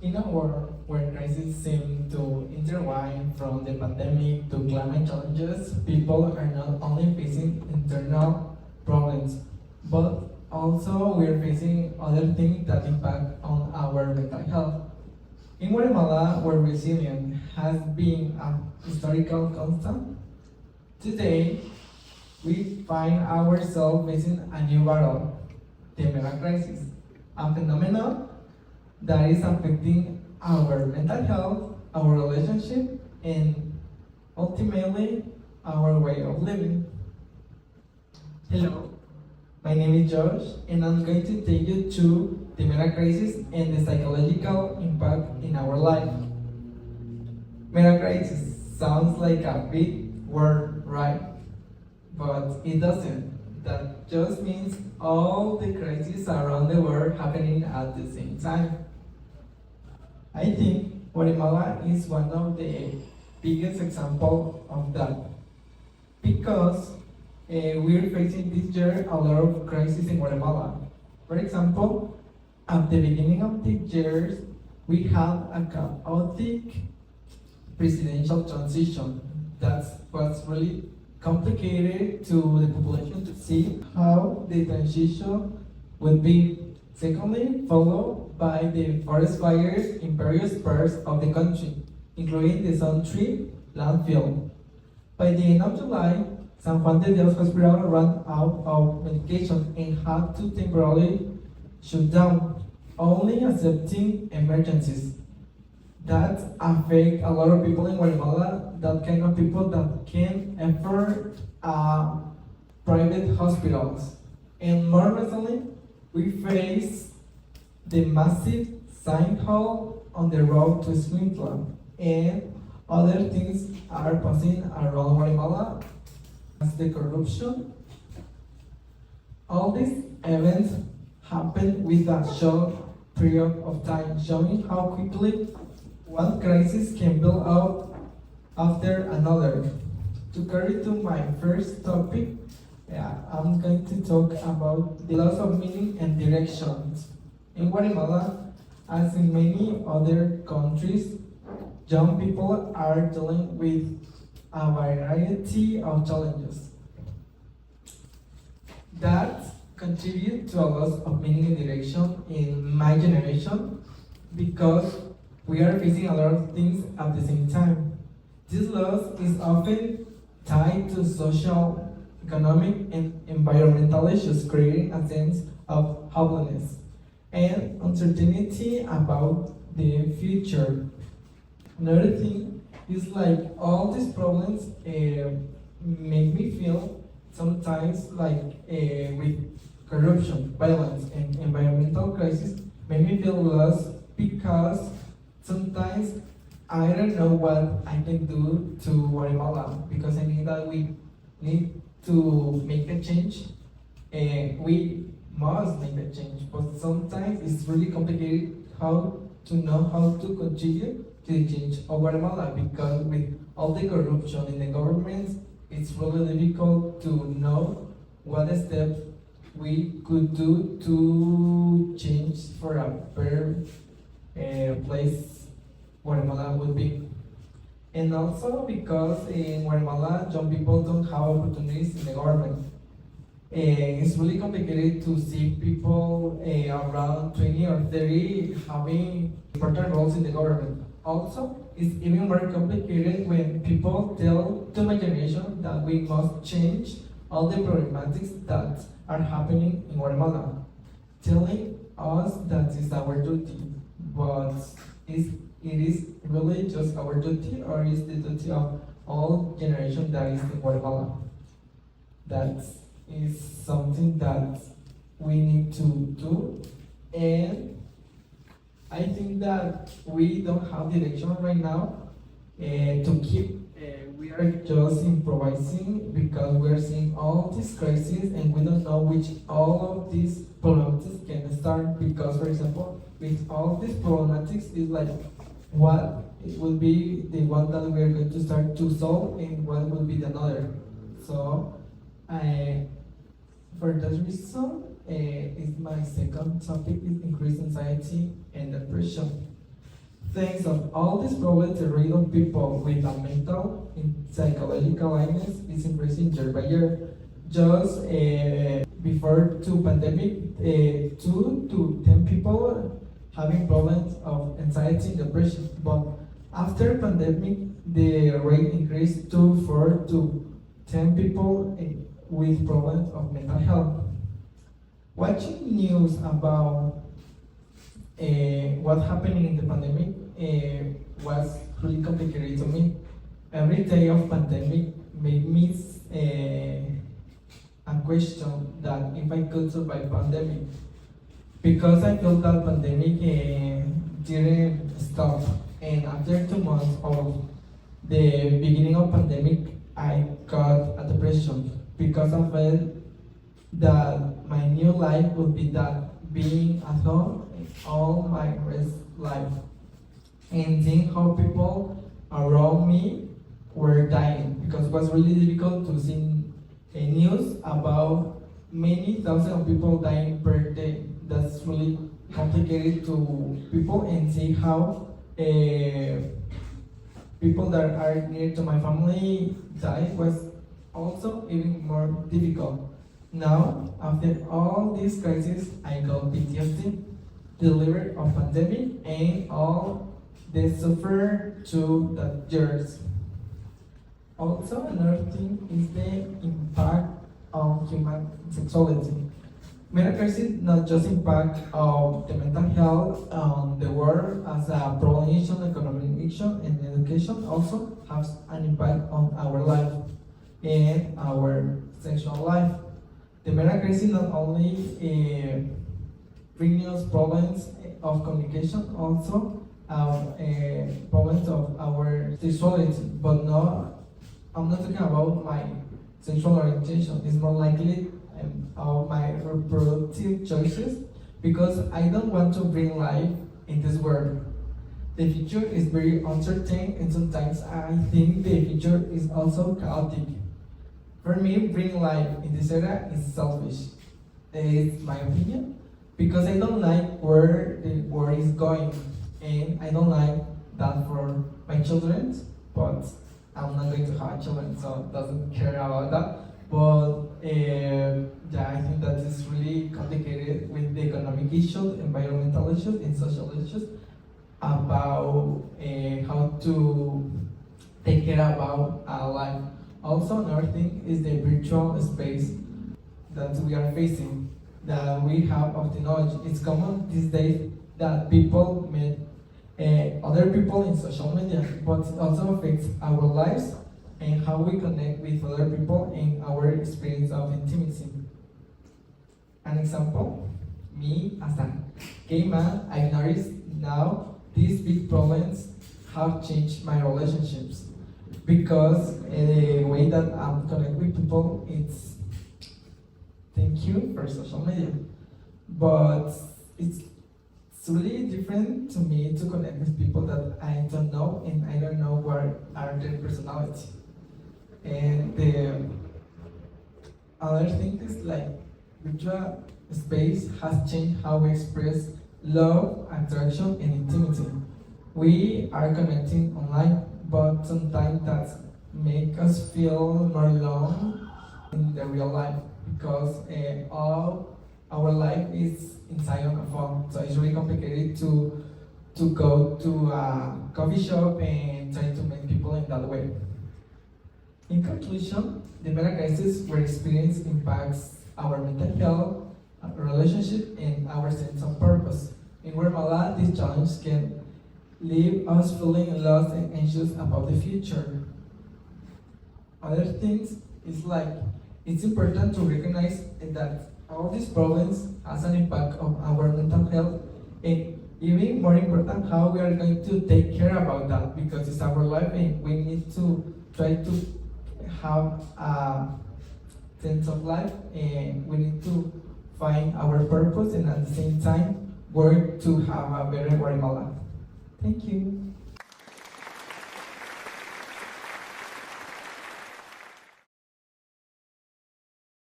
In a world where crises seem to intertwine from the pandemic to climate challenges, people are not only facing internal problems, but also we're facing other things that impact on our mental health. In Guatemala, where resilience has been a historical constant, today we find ourselves facing a new battle, the Metacrisis, a phenomenon that is affecting our mental health, our relationship, and ultimately our way of living. Hello, my name is Josh, and I'm going to take you to the meta crisis and the psychological impact in our life. Meta crisis sounds like a big word, right? But it doesn't. That just means all the crises around the world happening at the same time. I think Guatemala is one of the biggest example of that because we're facing this year a lot of crises in Guatemala. For example, at the beginning of the year, we have a chaotic presidential transition that was really complicated to the population to see how the transition would be. Secondly, followed by the forest fires in various parts of the country, including the Sun Tree landfill. By the end of July, San Juan de Dios Hospital ran out of medication and had to temporarily shut down, only accepting emergencies. That affect a lot of people in Guatemala, that kind of people that can afford private hospitals. And more recently, we face the massive sinkhole on the road to Swintland, and other things are passing around Guatemala as the corruption. All these events happen with a short period of time, showing how quickly one crisis can build up after another. To carry to my first topic, I'm going to talk about the loss of meaning and directions. In Guatemala, as in many other countries, young people are dealing with a variety of challenges that contribute to a loss of meaning and direction in my generation because we are facing a lot of things at the same time. This loss is often tied to social, economic, and environmental issues, creating a sense of hopelessness and uncertainty about the future. Another thing is like all these problems make me feel sometimes like with corruption, violence, and environmental crisis, make me feel lost because sometimes I don't know what I can do to Guatemala because I think that we need to make a change and we must make a change. But sometimes it's really complicated how to know how to contribute to the change of Guatemala because with all the corruption in the government, it's really difficult to know what steps we could do to change for a better place Guatemala would be. And also because in Guatemala, young people don't have opportunities in the government. And it's really complicated to see people around 20 or 30 having important roles in the government. Also, it's even more complicated when people tell to my generation that we must change all the problematics that are happening in Guatemala, telling us that it's our duty, but it is really just our duty or is the duty of all generation that is in Guatemala. That is something that we need to do, and I think that we don't have direction right now to keep. We are just improvising because we are seeing all these crises and we don't know which all of these problematics can start because, for example, with all these problematics is like what it will be the one that we are going to start to solve and what will be the another. So for that reason, is my second topic is increased anxiety and depression. Thanks of all these problems, the rate of people with a mental and psychological illness is increasing year by year. Just before two pandemic, 2 to 10 people having problems of anxiety and depression. But after pandemic, the rate increased to 4 to 10 people with problems of mental health. Watching news about what happening in the pandemic was really complicated to me. Every day of pandemic made me a question that if I could survive pandemic, because I felt that pandemic didn't stop, and after 2 months of the beginning of pandemic, I got a depression because I felt that my new life would be that being at home all my rest life, and seeing how people around me were dying, because it was really difficult to see news about many thousands of people dying per day. That's really complicated to people, and see how people that are near to my family die was also even more difficult. Now, after all these crises, I got PTSD, delivered of pandemic, and all they suffer to that years. Also, another thing is the impact on human sexuality. Metacrisis not just impact of the mental health on the world as a prolongation, economic action, and education, also has an impact on our life and our sexual life. The Metacrisis not only brings us problems of communication, also problems of our sexuality, but I'm not talking about my sexual orientation. It's more likely of my reproductive choices, because I don't want to bring life in this world. The future is very uncertain, and sometimes I think the future is also chaotic. For me, bring life in this era is selfish. It's my opinion, because I don't like where the world is going, and I don't like that for my children, but I'm not going to have children, so it doesn't care about that. But yeah, I think that is really complicated with the economic issues, environmental issues, and social issues about how to take care about our life. Also, another thing is the virtual space that we are facing, that we have of the knowledge. It's common these days that people meet other people in social media, but it also affects our lives and how we connect with other people and our experience of intimacy. An example, me as a gay man, I noticed now these big problems have changed my relationships, because the way that I'm connect with people, it's thank you for social media, but it's really different to me to connect with people that I don't know, and I don't know what are their personality. And the other thing is like virtual space has changed how we express love, attraction, and intimacy. We are connecting online, but sometimes that make us feel more alone in the real life, because all our life is inside of a phone. So it's really complicated to go to a coffee shop and try to meet people in that way. In conclusion, the meta crisis we experience impacts our mental health, our relationship, and our sense of purpose. In Guatemala, these challenges can leave us feeling lost and anxious about the future. Other things is like, it's important to recognize that all these problems has an impact on our mental health, and even more important, how we are going to take care about that, because it's our life and we need to try to have a sense of life, and we need to find our purpose, and at the same time work to have a better Guatemala. Thank you.